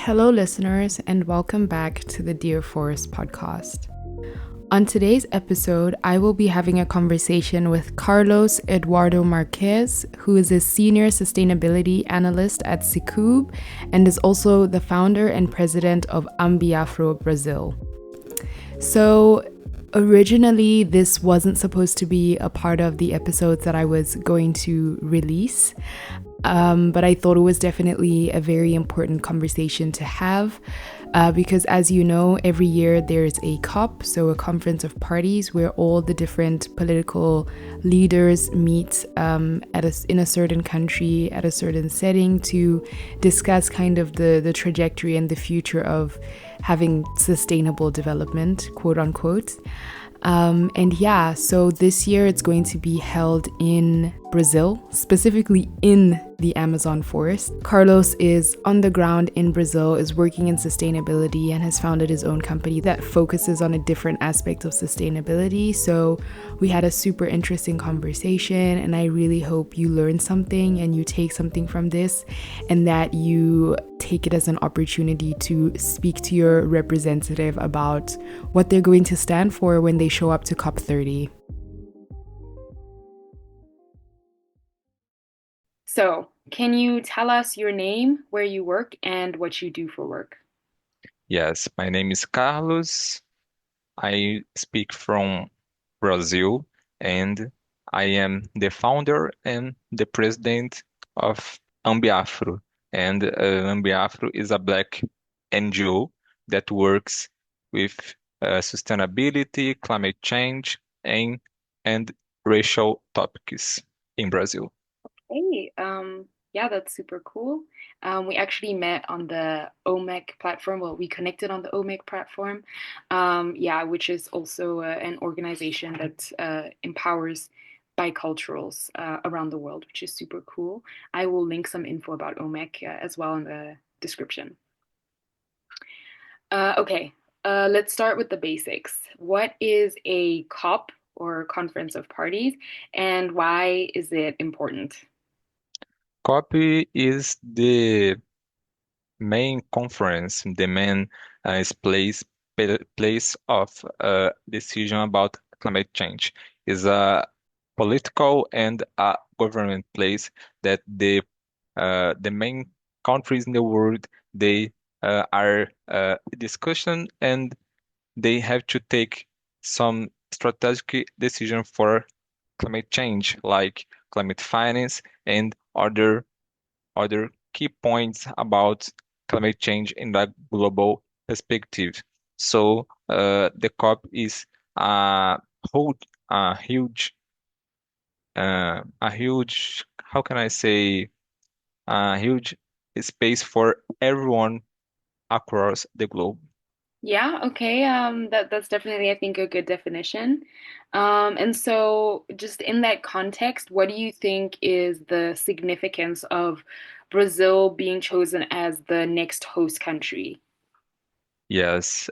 Hello, listeners, and welcome back to the Dear Forest podcast. On today's episode, I will be having a conversation with Carlos Eduardo Marquez, who is a senior sustainability analyst at Sicoob and is also the founder and president of Ambiafro Brazil. So, originally, this wasn't supposed to be a part of the episodes that I was going to release. But I thought it was definitely a very important conversation to have because, as you know, every year there's a COP, so a conference of parties, where all the different political leaders meet in a certain country at a certain setting to discuss kind of the trajectory and the future of having sustainable development, quote unquote. So this year it's going to be held in Brazil, specifically in the Amazon forest. Carlos is on the ground in Brazil, is working in sustainability, and has founded his own company that focuses on a different aspect of sustainability. So we had a super interesting conversation, and I really hope you learn something and you take something from this, and that you take it as an opportunity to speak to your representative about what they're going to stand for when they show up to COP30. So, can you tell us your name, where you work, and what you do for work? Yes, my name is Carlos. I speak from Brazil and I am the founder and the president of Ambiafro. And Ambiafro is a black NGO that works with sustainability, climate change, and racial topics in Brazil. Hey, yeah, that's super cool. We actually met on the OMEC platform. Well, we connected on the OMEC platform, which is also an organization that empowers biculturals around the world, which is super cool. I will link some info about OMEC as well in the description. Okay, let's start with the basics. What is a COP or Conference of Parties, and why is it important? COP is the main conference, the main place of decision about climate change is a political and a government place that the main countries in the world they are discussion and they have to take some strategic decision for climate change like climate finance and other key points about climate change in the global perspective. So the COP is a whole, a huge, how can I say, a huge space for everyone across the globe. Yeah, okay. That's definitely, I think, a good definition. And so just in that context, what do you think is the significance of Brazil being chosen as the next host country? Yes,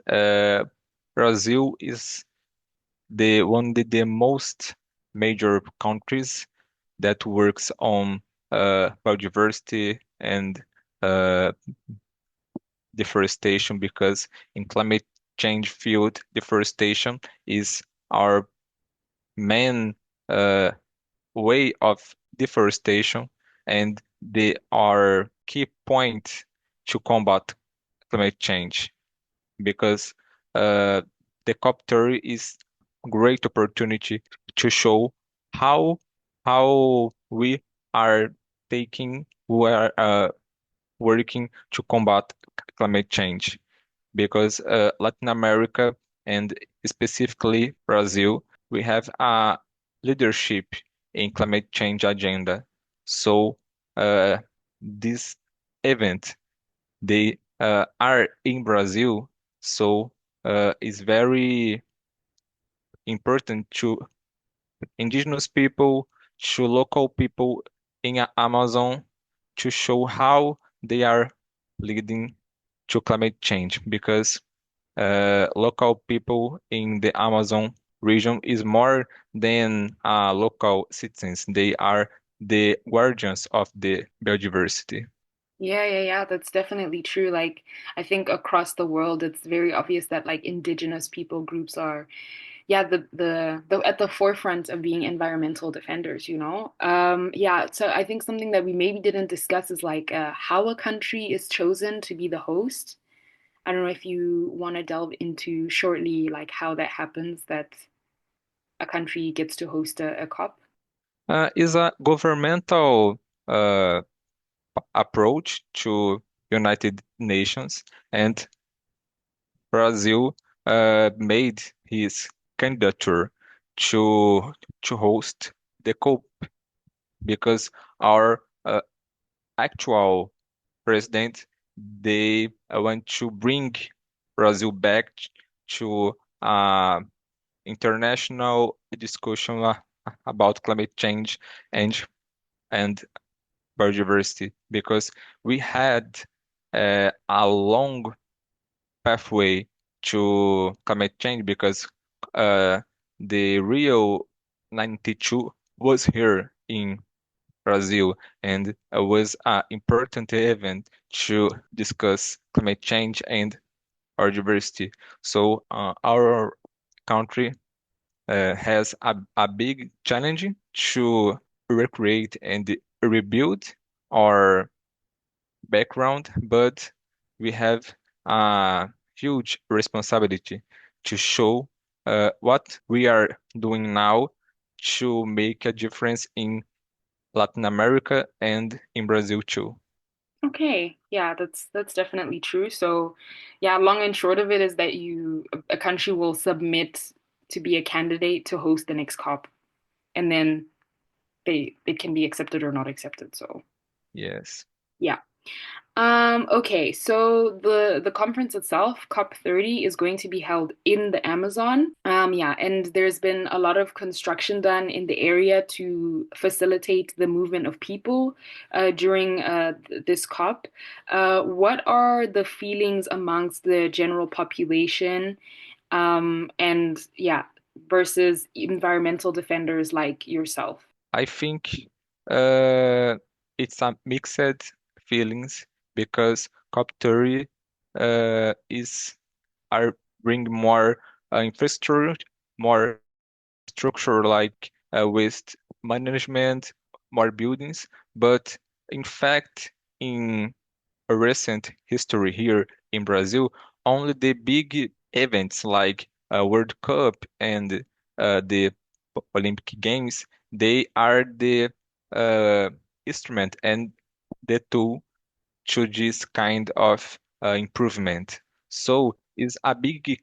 Brazil is one of the most major countries that works on biodiversity and uh, deforestation because in climate change field, deforestation is our main uh, way of deforestation and they are key point to combat climate change because uh, the COP30 is great opportunity to show how we are we are working to combat climate change because Latin America and specifically Brazil, we have a leadership in climate change agenda. So this event, they are in Brazil, so it's very important to indigenous people, to local people in Amazon to show how they are leading to climate change because local people in the Amazon region is more than local citizens. They are the guardians of the biodiversity. Yeah, that's definitely true. Like, I think across the world, it's very obvious that like indigenous people groups are, yeah, the at the forefront of being environmental defenders, you know? Yeah, so I think something that we maybe didn't discuss is like how a country is chosen to be the host. I don't know if you want to delve into shortly like how that happens, that a country gets to host a COP. Is a governmental uh, approach to United Nations, and Brazil made his candidature to host the COP because our actual president they want to bring Brazil back to uh, international discussion about climate change and and biodiversity because we had a long pathway to climate change because uh, the Rio 92 was here in Brazil and was an important event to discuss climate change and biodiversity. So our country has a big challenge to recreate and rebuild our background, but we have a huge responsibility to show what we are doing now to make a difference in Latin America and in Brazil too. Okay, yeah, that's definitely true. So, yeah, long and short of it is that a country will submit to be a candidate to host the next COP, and then it can be accepted or not accepted. So, Yes. yeah. Okay, so the conference itself, COP30, is going to be held in the Amazon. Yeah, and there's been a lot of construction done in the area to facilitate the movement of people during this COP. What are the feelings amongst the general population, and yeah, versus environmental defenders like yourself? I think uh, it's a mixed feelings because COP30 is are bring more infrastructure, more structure like waste management, more buildings. But in fact, in a recent history here in Brazil, only the big events like World Cup and the Olympic Games, they are the uh, instrument and the tool to this kind of improvement. So it's a big,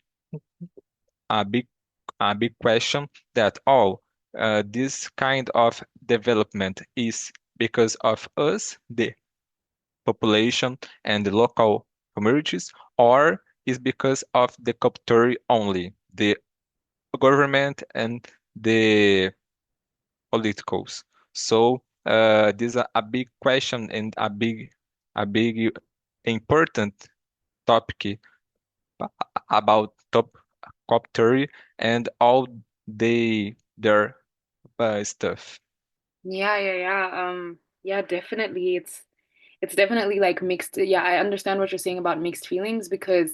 a big question that this kind of development is because of us, the population and the local communities, or is because of the capital only, the government and the politicals. So this is a big question and a big important topic about top COP30 and all their stuff. Yeah, definitely. It's definitely like mixed. Yeah, I understand what you're saying about mixed feelings because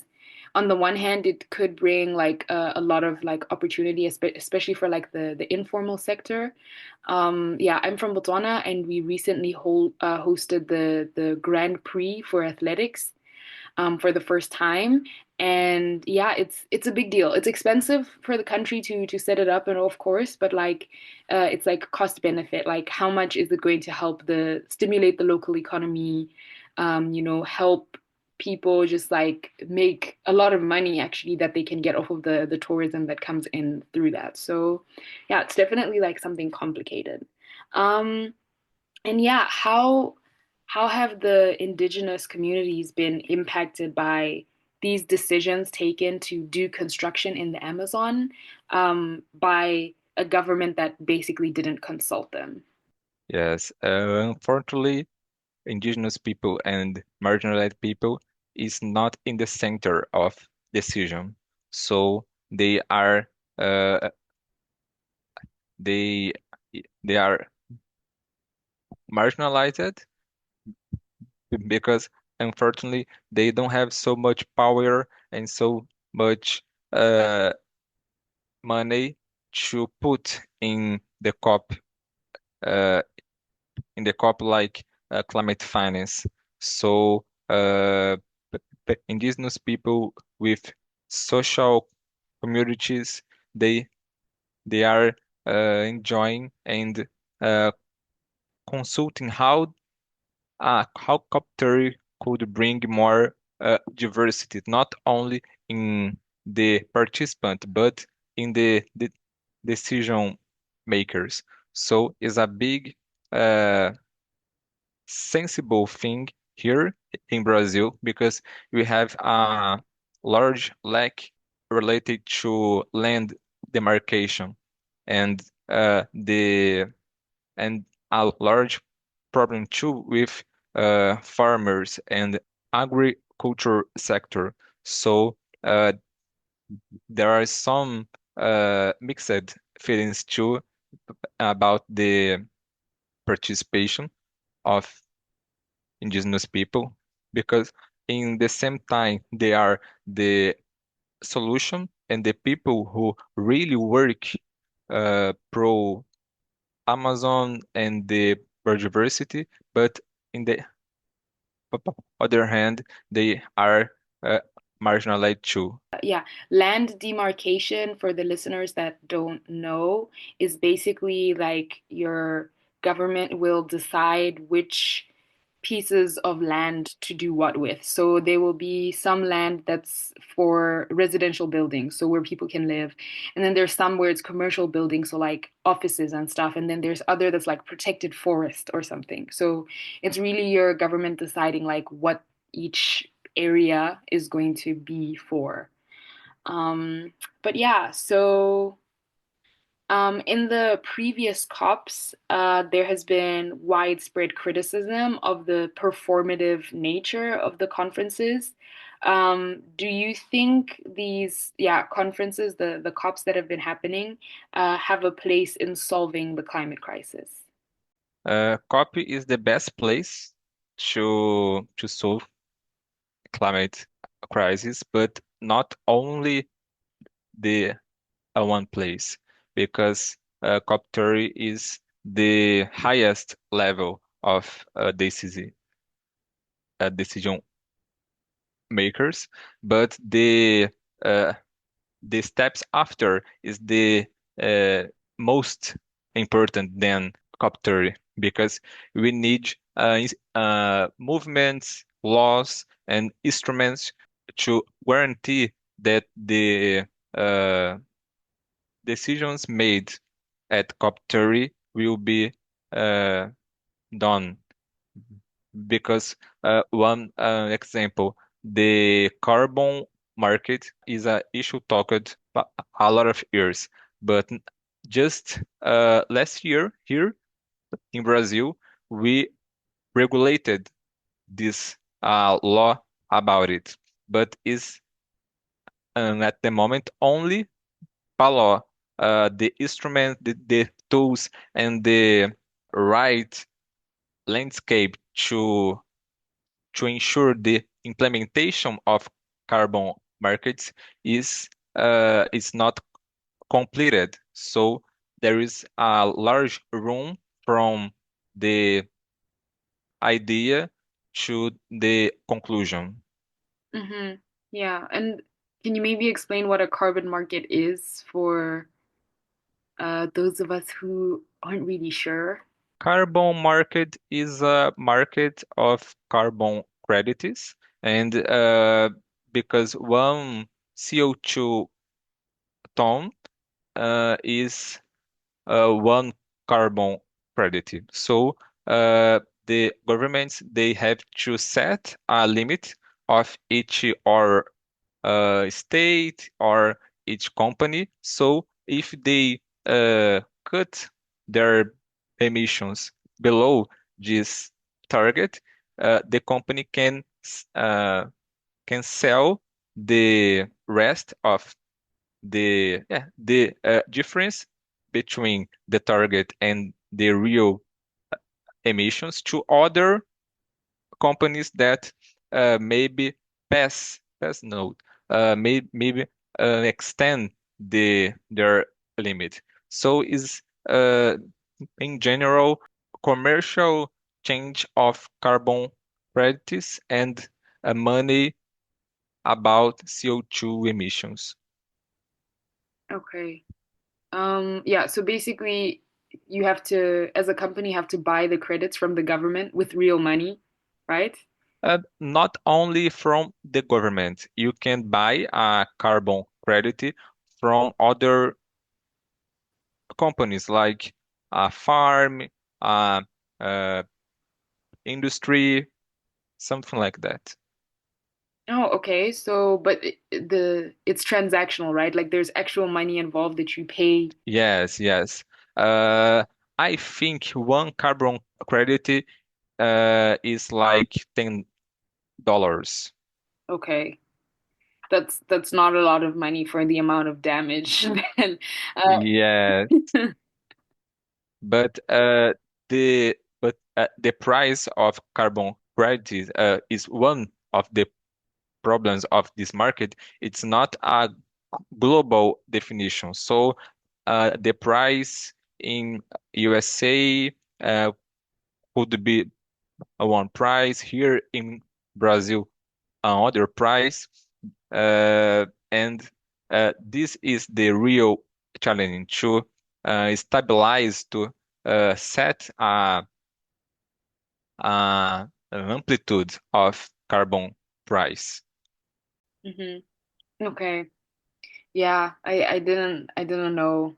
on the one hand, it could bring like a lot of like opportunity, especially for like the informal sector. Yeah, I'm from Botswana, and we recently hosted the Grand Prix for athletics for the first time. And yeah, it's a big deal. It's expensive for the country to set it up, and of course, but like it's like cost benefit. Like how much is it going to help the stimulate the local economy? Help people just like make a lot of money actually that they can get off of the tourism that comes in through that. So yeah, it's definitely like something complicated. Um, and yeah, how have the indigenous communities been impacted by these decisions taken to do construction in the Amazon by a government that basically didn't consult them? Yes, unfortunately, indigenous people and marginalized people is not in the center of decision. So uh, they they are marginalized because unfortunately they don't have so much power and so much uh, money to put uh, in the COP like climate finance. So indigenous people with social communities, they they are enjoying and uh, consulting how COP30 could bring more diversity, not only in the participant, but in the decision makers. So it's a big, uh, sensible thing here in Brazil because we have a large lack related to land demarcation and the and a large problem too with farmers and agriculture sector. So there are some mixed feelings too about the participation of indigenous people because in the same time they are the solution and the people who really work pro Amazon and the biodiversity, but in the other hand, they are uh, marginalized too. Yeah, land demarcation, for the listeners that don't know, is basically like your government will decide which pieces of land to do what with. So there will be some land that's for residential buildings, so where people can live. And then there's some where it's commercial buildings, so like offices and stuff. And then there's other that's like protected forest or something. So it's really your government deciding like what each area is going to be for. Um, but yeah, so in the previous COPs, there has been widespread criticism of the performative nature of the conferences. Do you think these, yeah, conferences, the COPs that have been happening, have a place in solving the climate crisis? Copy is the best place to solve climate crisis, but not only the one place, because COP30 is the highest level of decision makers, but uh, the steps after is the uh, most important than COP30 because we need movements, laws, and instruments to guarantee that the uh, decisions made at COP30 will be uh, done because one example, the carbon market is a issue talked a lot of years, but just last year here in Brazil, we regulated this law about it, but is at the moment only by law. The instrument, the tools, and the right landscape to ensure the implementation of carbon markets is not completed. So there is a large room from the idea to the conclusion. Mm-hmm. Yeah, and can you maybe explain what a carbon market is for those of us who aren't really sure? Carbon market is a market of carbon credits, and because one CO2 ton is one carbon credit. So the governments they have to set a limit of each or state or each company. So if they cut their emissions below this target, the company can sell the rest of the difference between the target and the real emissions to other companies that maybe pass no, maybe extend their limit. So is in general commercial change of carbon credits and money about CO2 emissions. Okay. Yeah, so basically you have to, as a company, have to buy the credits from the government with real money, right? Not only from the government, you can buy a carbon credit from other companies like a farm, a, uh industry, something like that. Oh, okay. So, but it's transactional, right? Like there's actual money involved that you pay. Yes, yes. Uh, I think one carbon credit is like $10. Okay. That's not a lot of money for the amount of damage. Then, Yeah, but the price of carbon credits is one of the problems of this market. It's not a global definition. So the price in USA could be one price, here in Brazil another price, and this is the real challenge to stabilize, to set an amplitude of carbon price. hmm Okay. Yeah, I didn't know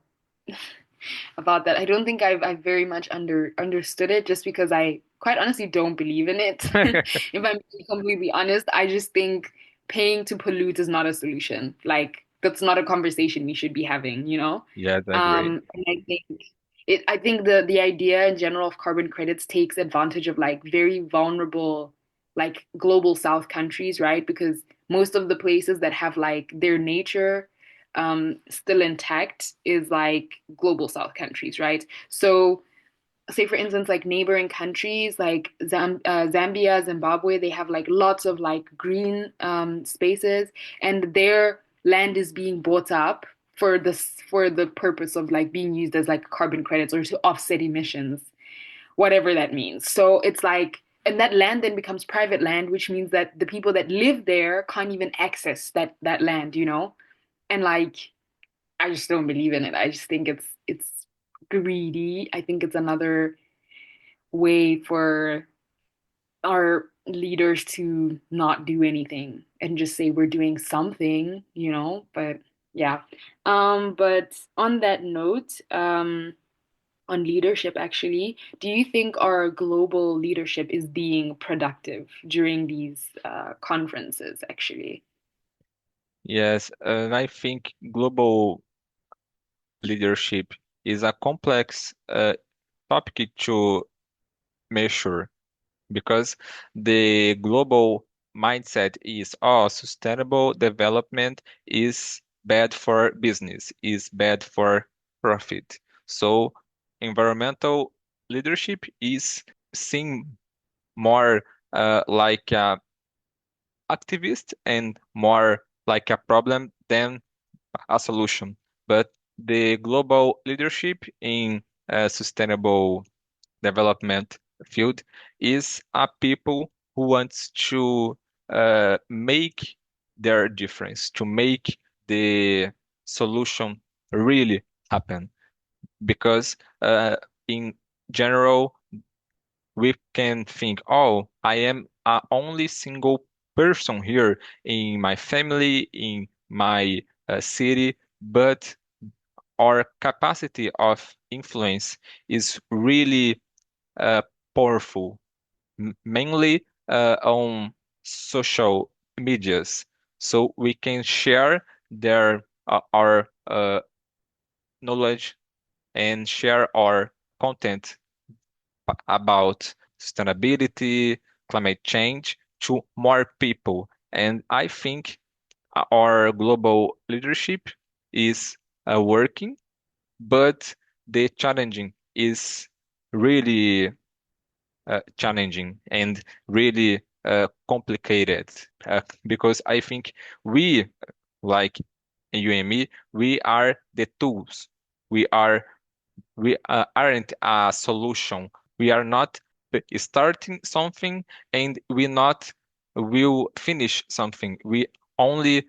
about that. I don't think I've very much understood it just because I quite honestly don't believe in it. If I'm being completely honest, I just think paying to pollute is not a solution. Like that's not a conversation we should be having, you know? Yes, I agree. And I think the idea in general of carbon credits takes advantage of like very vulnerable like global south countries, right? Because most of the places that have like their nature still intact is like global south countries, right? So say for instance like neighboring countries like Zambia, Zimbabwe, they have like lots of like green spaces, and their land is being bought up for the purpose of like being used as like carbon credits or to offset emissions, whatever that means. So it's like, and that land then becomes private land, which means that the people that live there can't even access that land, you know? And like I just don't believe in it. I just think it's greedy. I think it's another way for our leaders to not do anything and just say we're doing something, you know? But yeah. But on that note, on leadership actually, do you think our global leadership is being productive during these conferences actually? Yes, and I think global leadership is a complex topic to measure, because the global mindset is, oh, sustainable development is bad for business, is bad for profit. So environmental leadership is seen more like a activist and more like a problem than a solution. But the global leadership in sustainable development field is a people who wants to make their difference, to make the solution really happen. Because in general, we can think, oh, I am a only single person here in my family, in my city, but our capacity of influence is really uh, powerful, mainly on social medias. So we can share our knowledge and share our content about sustainability, climate change to more people. And I think our global leadership is working, but the challenging is really challenging and really complicated because I think we, like you and me, we are the tools. We aren't a solution. We are not starting something, and we not will finish something. We only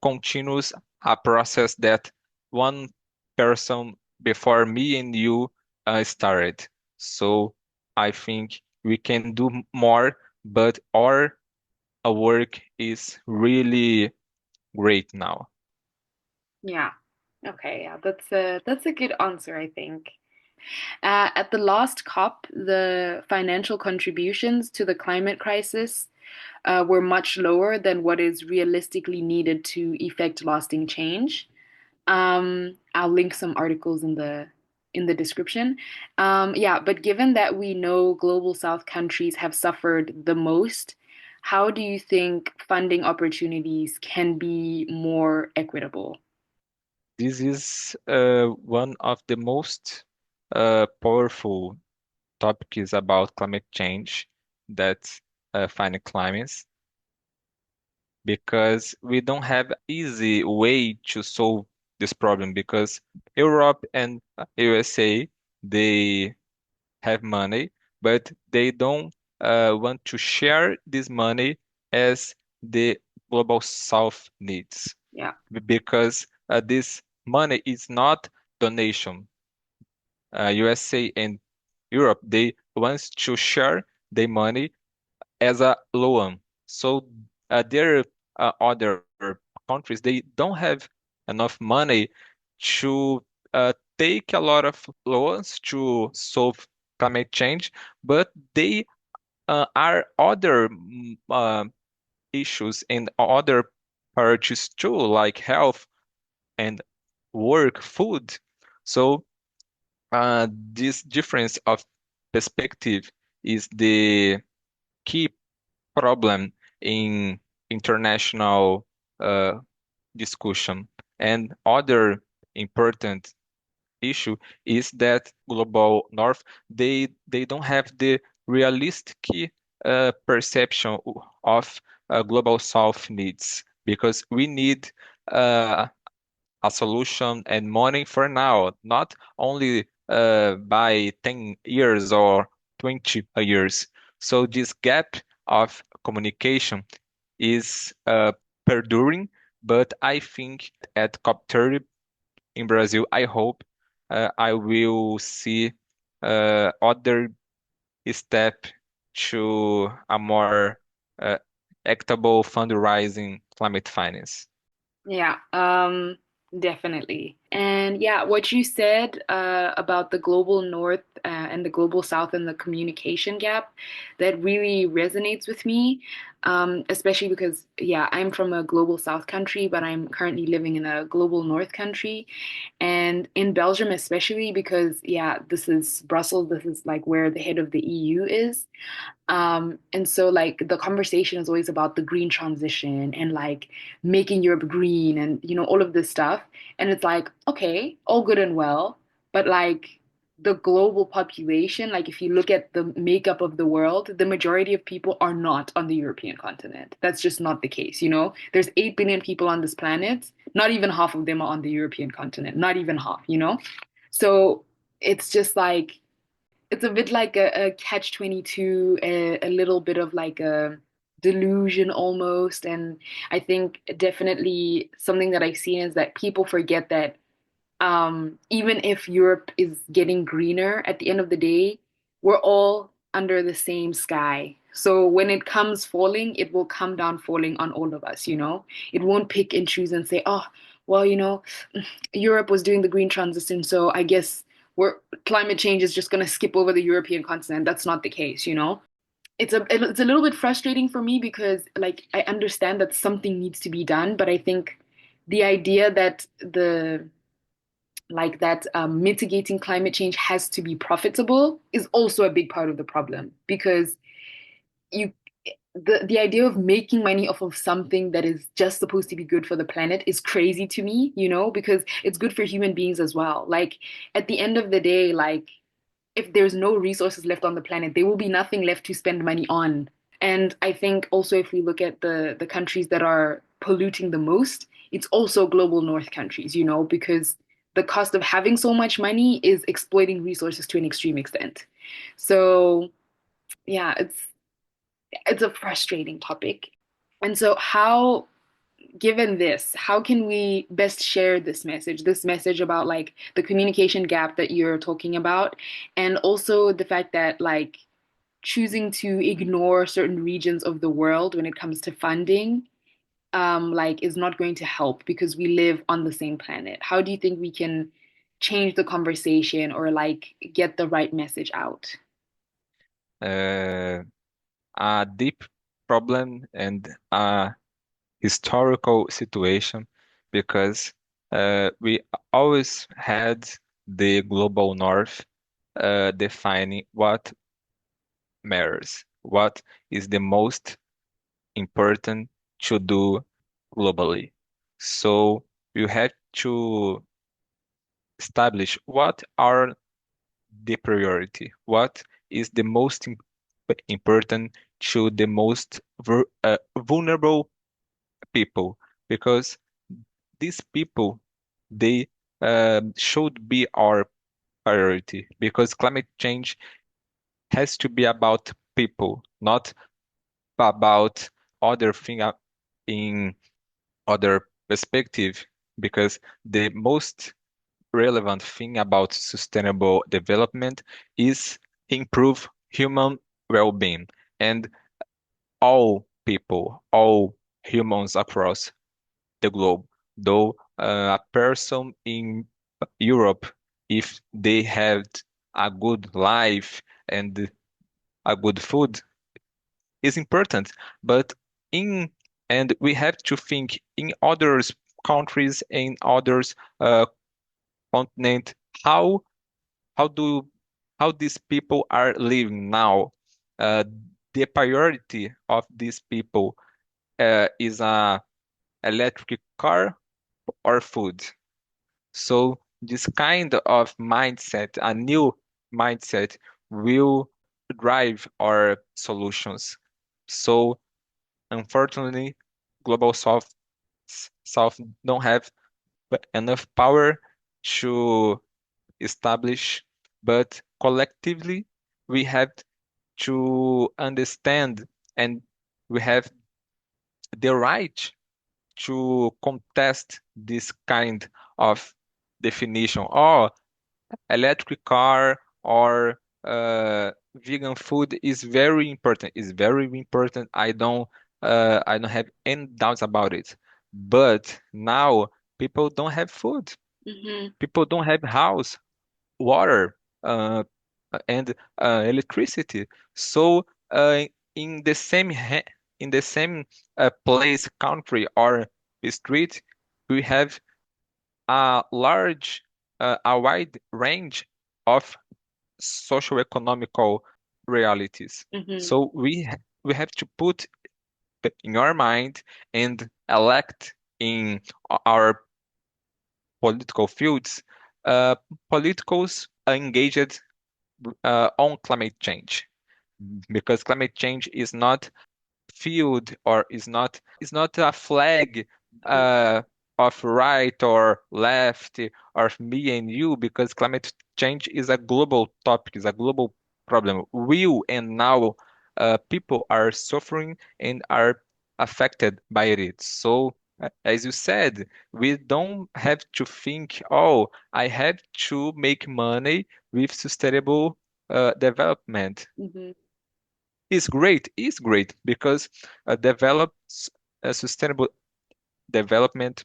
continues a process that one person before me and you started. So I think we can do more, but our work is really great now. Yeah. Okay, yeah, that's a good answer, I think. At the last COP, the financial contributions to the climate crisis were much lower than what is realistically needed to effect lasting change. I'll link some articles in the description. Yeah, but given that we know global South countries have suffered the most, how do you think funding opportunities can be more equitable? This is one of the most powerful topics about climate change that find climates because we don't have easy way to solve this problem because Europe and USA they have money, but they don't want to share this money as the global south needs Yeah. because this money is not donation. USA and Europe they want to share the money as a loan. So there other countries they don't have enough money to take a lot of loans to solve climate change, but they are other issues and other priorities too, like health and work, food. So this difference of perspective is the key problem in international uh, discussion. And other important issue is that global north they don't have the realistic perception of global south needs because we need uh, a solution and money for now, not only by 10 years or 20 years. So this gap of communication is perduring, but I think at COP30 in Brazil, I hope I will see other step to a more uh, equitable fundraising climate finance. Yeah, definitely. And yeah, what you said about the global north and the global south and the communication gap, that really resonates with me, especially because, yeah, I'm from a global south country, but I'm currently living in a global north country. And in Belgium, especially because, yeah, this is Brussels, this is like where the head of the EU is. And so like the conversation is always about the green transition and like making Europe green and all of this stuff. And it's like, okay, all good and well, but like the global population, like if you look at the makeup of the world, the majority of people are not on the European continent. That's just not the case. There's 8 billion people on this planet, not even half of them are on the European continent, not even half. So it's just like it's a bit like a catch 22, a little bit of like a delusion almost. And I think definitely something that I've seen is that people forget that even if Europe is getting greener, at the end of the day, we're all under the same sky. So when it comes falling, it will come down falling on all of us. It won't pick and choose and say, oh, well, Europe was doing the green transition, so I guess we're climate change is just going to skip over the European continent. That's not the case. It's a little bit frustrating for me because like I understand that something needs to be done, but I think the idea that the like that mitigating climate change has to be profitable is also a big part of the problem because you the idea of making money off of something that is just supposed to be good for the planet is crazy to me, because it's good for human beings as well. Like at the end of the day, like if there's no resources left on the planet, there will be nothing left to spend money on. And I think also if we look at the countries that are polluting the most, it's also global north countries, you know, because the cost of having so much money is exploiting resources to an extreme extent. So yeah, it's a frustrating topic. And so how given this, how can we best share this message about like the communication gap that you're talking about, and also the fact that like choosing to ignore certain regions of the world when it comes to funding, like is not going to help because we live on the same planet. How do you think we can change the conversation or like get the right message out? Uh, a deep problem and a historical situation because we always had the global north defining what matters, what is the most important to do globally. So you have to establish what are the priority, what is the most important to the most vulnerable people, because these people they should be our priority because climate change has to be about people, not about other thing in other perspective, because the most relevant thing about sustainable development is improve human well-being, and all people, all humans across the globe. Though a person in Europe, if they had a good life and a good food, is important. But in and we have to think in others countries, in others continent, how how do how these people are living now. Uh, the priority of these people is a electric car or food. So this kind of mindset, a new mindset, will drive our solutions. So unfortunately, global South don't have enough power to establish, but collectively we have to understand and we have the right to contest this kind of definition. Oh, electric car or vegan food is very important. It's very important. I don't have any doubts about it. But now people don't have food. Mm-hmm. People don't have house, water, uh, and electricity. So in the in the same place, country or street, we have a wide range of socio-economical realities. Mm-hmm. So we have to put in our mind and elect in our political fields uh, politicals engaged on climate change, because climate change is not field or is not a flag uh, of right or left or me and you, because climate change is a global topic, is a global problem. We and now people are suffering and are affected by it. So as you said, we don't have to think, oh, I have to make money with sustainable development. Mm-hmm. Is great because sustainable development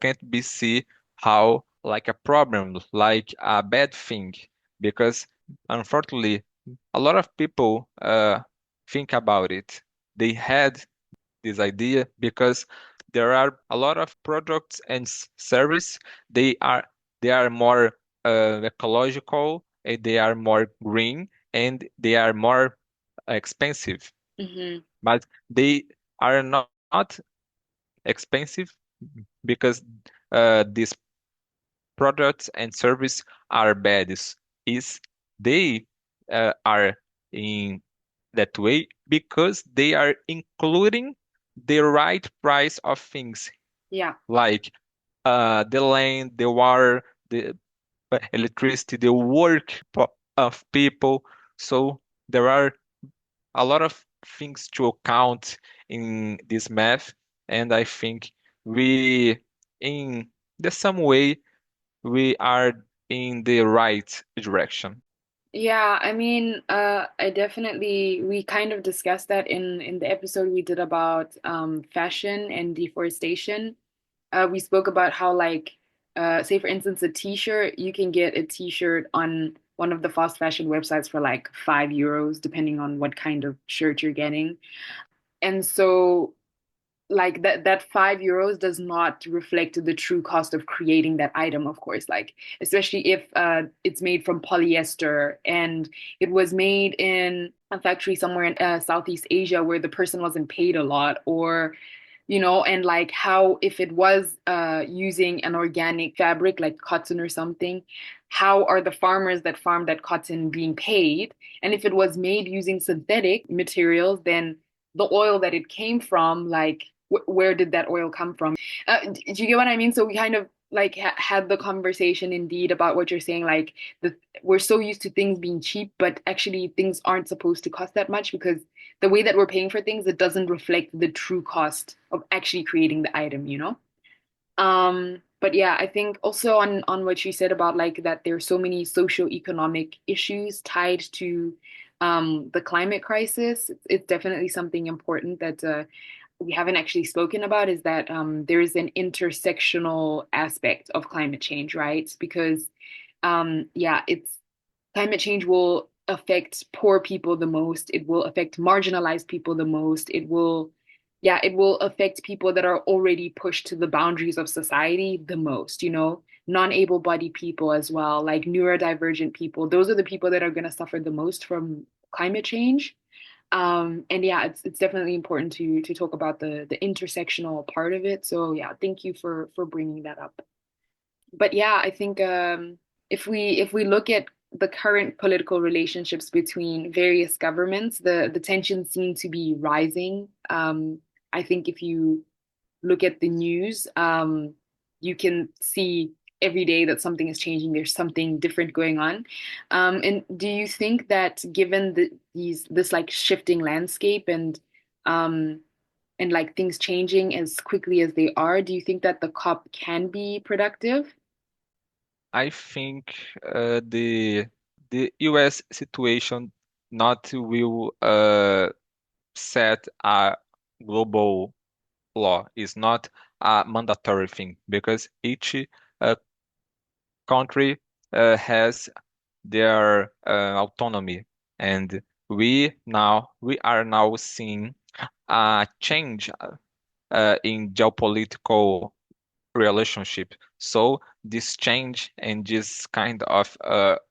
can't be seen how like a problem, like a bad thing, because unfortunately, a lot of people think about it. They had this idea because there are a lot of products and service. They are they are more ecological, and they are more green, and they are more expensive, Mm-hmm. but they are not expensive because these products and service are bad. Is they are in that way because they are including the right price of things Yeah. like the land, the water, the electricity, the work of people. So there are a lot of things to account in this math, and I think we, in the some way, we are in the right direction. Yeah, I mean, I definitely we kind of discussed that in the episode we did about fashion and deforestation. We spoke about how like say for instance a t-shirt, you can get a t-shirt on one of the fast fashion websites for like €5 depending on what kind of shirt you're getting. And so like that €5 does not reflect the true cost of creating that item, of course, like especially if it's made from polyester and it was made in a factory somewhere in Southeast Asia where the person wasn't paid a lot, or and like how if it was using an organic fabric like cotton or something, how are the farmers that farm that cotton being paid? And if it was made using synthetic materials, then the oil that it came from, like where did that oil come from? Do you get what I mean? So we kind of like had the conversation indeed about what you're saying, like we're so used to things being cheap, but actually things aren't supposed to cost that much because the way that we're paying for things, it doesn't reflect the true cost of actually creating the item. But yeah, I think also on what you said about like that there's so many socio-economic issues tied to the climate crisis. It's definitely something important that we haven't actually spoken about is that there is an intersectional aspect of climate change, right? Because yeah, it's climate change will affect poor people the most. It will affect marginalized people the most. Yeah, it will affect people that are already pushed to the boundaries of society the most, non-able-bodied people as well, like neurodivergent people. Those are the people that are going to suffer the most from climate change. And yeah, it's definitely important to talk about the intersectional part of it. So yeah, thank you for bringing that up. But yeah, I think if we look at the current political relationships between various governments, the tensions seem to be rising. I think if you look at the news, you can see every day that something is changing. There's something different going on. And do you think that given this like shifting landscape um, and like things changing as quickly as they are, do you think that the COP can be productive? I think the U.S. situation not will set a global law. It's not a mandatory thing because each uh, country has their autonomy, and we are now seeing a change in geopolitical relationship. So this change and this kind of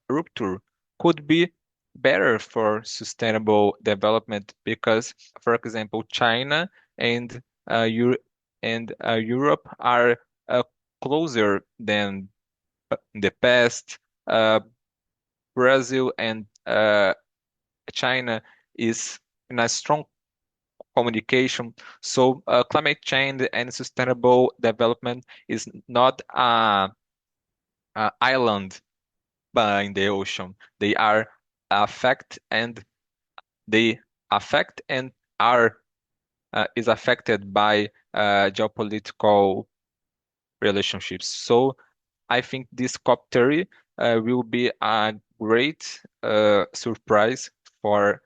rupture could be better for sustainable development because, for example, China and Europe are closer than in the past. Uh, Brazil and China is in a strong communication. So climate change and sustainable development is not a island in the ocean. They are affect and they affect and are is affected by geopolitical relationships. So I think this COP30 will be a great surprise for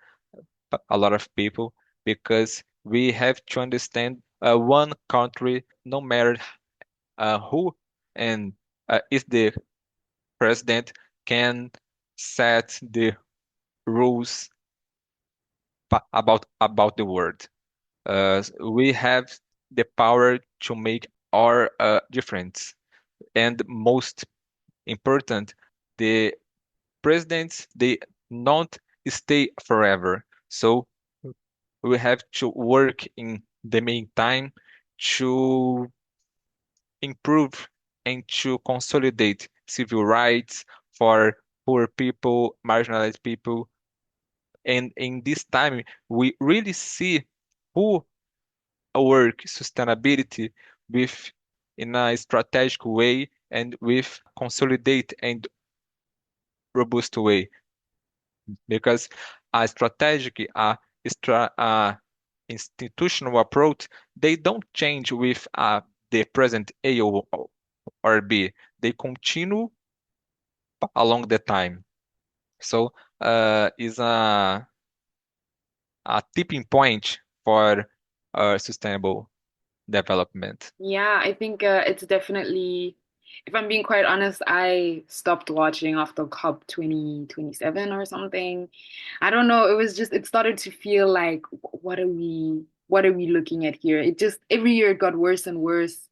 a lot of people because we have to understand one country, no matter who and is the president, can set the rules about the world. We have the power to make our difference, and most important, the presidents they not stay forever. So we have to work in the meantime to improve and to consolidate civil rights for poor people, marginalized people. And in this time, we really see who work sustainability with in a strategic way and with consolidate and robust way. Because a strategic, a institutional approach, they don't change with the present A or B. They continue along the time. So is a tipping point for sustainable development. Yeah, I think it's definitely, if I'm being quite honest, I stopped watching after COP 2027 or something. I don't know, it was just it started to feel like what are we looking at here? It just every year it got worse and worse.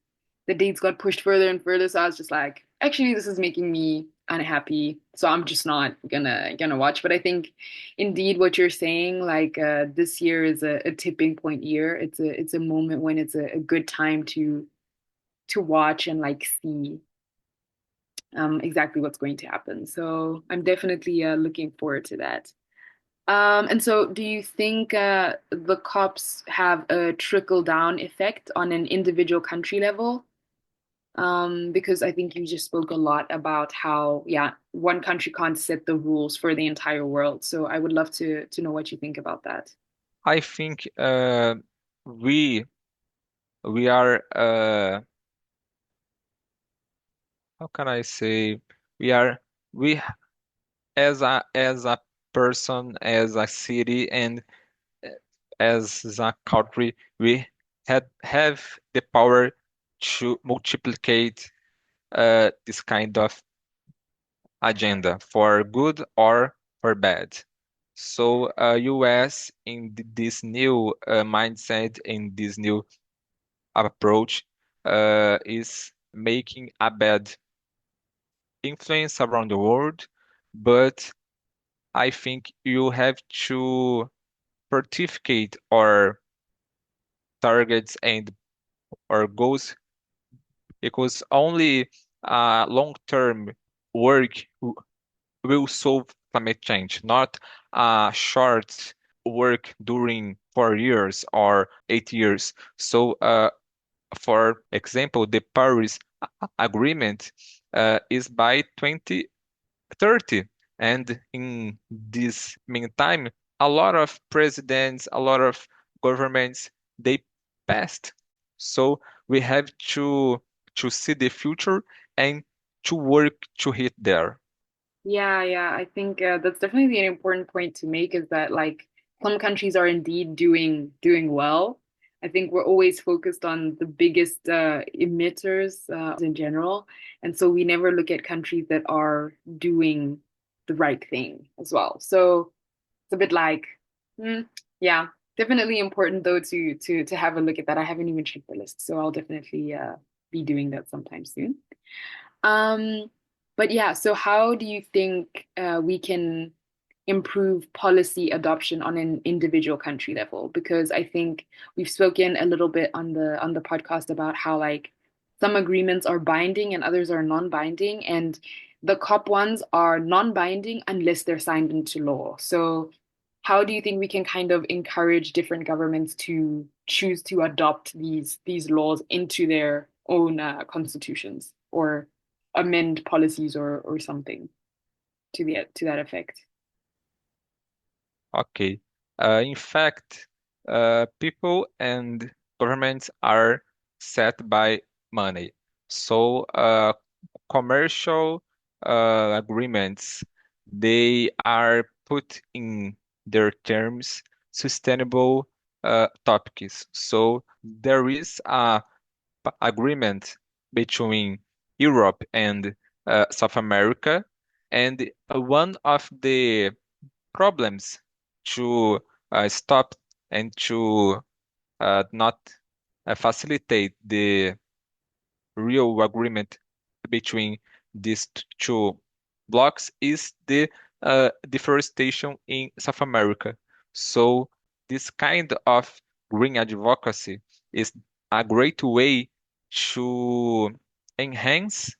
The dates got pushed further and further, so I was just like, actually this is making me unhappy. So I'm just not gonna watch. But I think indeed what you're saying, like this year is a tipping point year. It's a moment when it's a good time to watch and like see exactly what's going to happen. So I'm definitely looking forward to that. And so, do you think the cops have a trickle down effect on an individual country level? Because I think you just spoke a lot about how, yeah, one country can't set the rules for the entire world. So I would love to know what you think about that. I think we we are how can I say we are we as a person, as a city, and as a country, we have the power to multiplicate this kind of agenda for good or for bad. So, US in this new mindset, in this new approach, is making a bad influence around the world, but I think you have to certificate our targets and our goals because only long-term work will solve climate change, not short work during 4 years or 8 years. So, for example, the Paris Agreement is by 2030. And in this meantime, a lot of presidents, a lot of governments, they passed. So we have to see the future and to work to hit there. Yeah, yeah, I think that's definitely an important point to make is that like some countries are indeed doing well. I think we're always focused on the biggest emitters in general, and so we never look at countries that are doing the right thing as well. So it's a bit like, hmm, yeah, definitely important though to have a look at that. I haven't even checked the list, so I'll definitely be doing that sometime soon. Um, but yeah, so how do you think we can improve policy adoption on an individual country level? Because I think we've spoken a little bit on the podcast about how like some agreements are binding and others are non-binding, and the COP ones are non-binding unless they're signed into law. So how do you think we can kind of encourage different governments to choose to adopt these laws into their own constitutions or amend policies or something to that effect? Okay. In fact, people and governments are set by money. So, commercial agreements, they are put in their terms sustainable topics. So there is a agreement between Europe and South America, and one of the problems to stop and to not facilitate the real agreement between these two blocks is the deforestation in South America. So this kind of green advocacy is a great way to enhance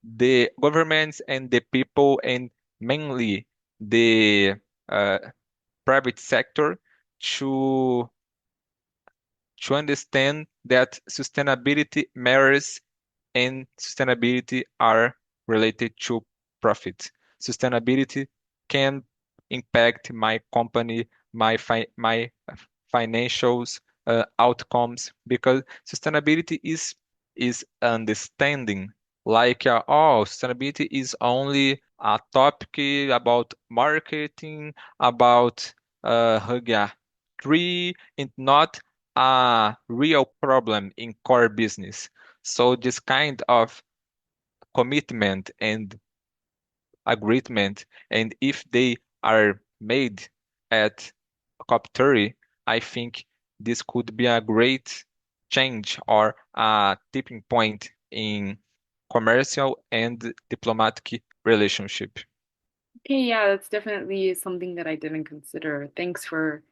the governments and the people and mainly the uh, private sector to understand that sustainability matters and sustainability are related to profit. Sustainability can impact my company, my financials outcomes because sustainability is understanding like oh, sustainability is only a topic about marketing, about hug a tree, and not a real problem in core business. So this kind of commitment and agreement, and if they are made at COP30, I think this could be a great change or a tipping point in commercial and diplomatic relationship. Okay, yeah, that's definitely something that I didn't consider. Thanks for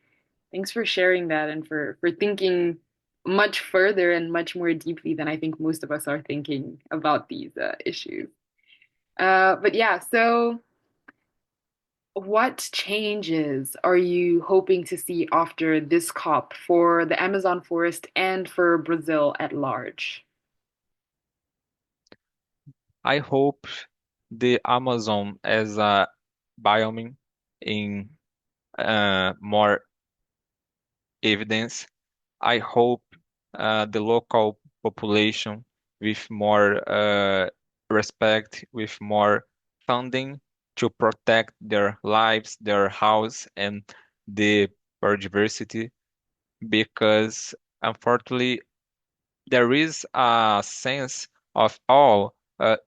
sharing that and for thinking much further and much more deeply than I think most of us are thinking about these issues. But yeah, so what changes are you hoping to see after this COP for the Amazon forest and for Brazil at large? I hope the Amazon as a biome in more evidence. I hope the local population with more respect, with more funding to protect their lives, their house, and the biodiversity, because unfortunately there is a sense of oh,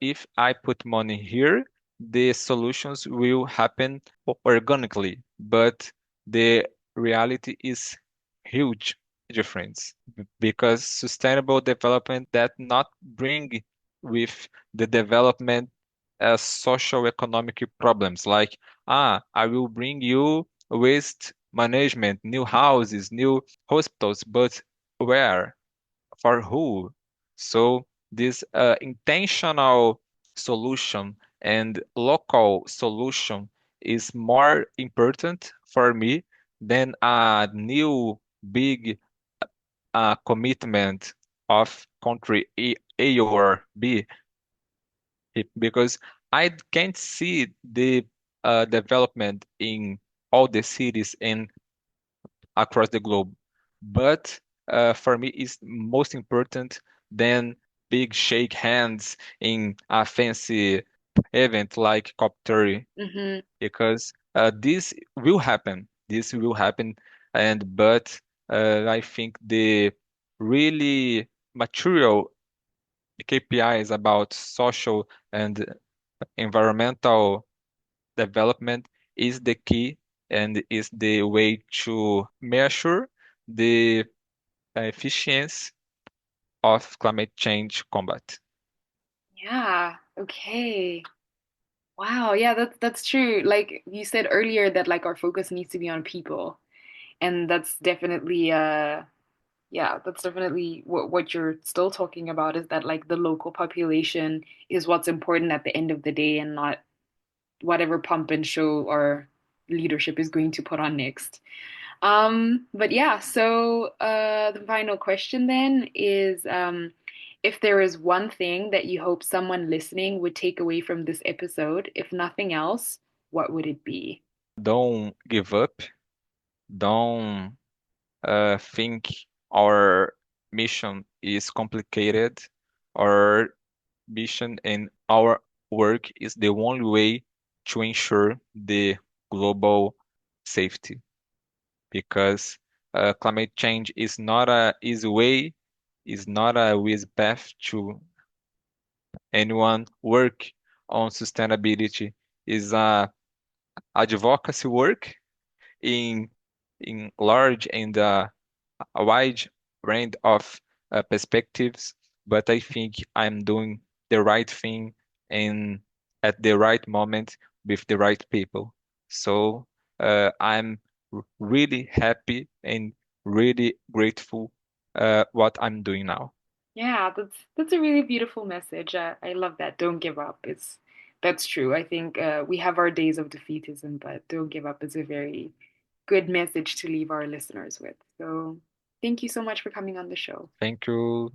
if I put money here, the solutions will happen organically. But the reality is huge difference because sustainable development that not bring with the development as social economic problems like I will bring you waste management, new houses, new hospitals, but where? For who? So this intentional solution and local solution is more important for me than a new big commitment of country A or B, because I can't see the development in all the cities and across the globe. But for me, it's most important than big shake hands in a fancy event like COP30, Hmm. because this will happen. This will happen, and but I think the really material KPIs about social and environmental development is the key and is the way to measure the efficiency of climate change combat. Yeah, okay. Wow, yeah, that's true. Like you said earlier that like our focus needs to be on people. And that's definitely yeah, that's definitely what you're still talking about is that like the local population is what's important at the end of the day and not whatever pump and show our leadership is going to put on next. But yeah, so the final question then is if there is one thing that you hope someone listening would take away from this episode, if nothing else, what would it be? Don't give up. Don't think our mission is complicated. Our mission and our work is the only way to ensure the global safety, because climate change is not a easy way, is not a easy path to anyone work on sustainability. Is a advocacy work in large and a wide range of perspectives, but I think I'm doing the right thing and at the right moment with the right people. So I'm really happy and really grateful what I'm doing now. Yeah, that's a really beautiful message. I love that. Don't give up. That's true. I think we have our days of defeatism, but don't give up is a very good message to leave our listeners with. So thank you so much for coming on the show. Thank you.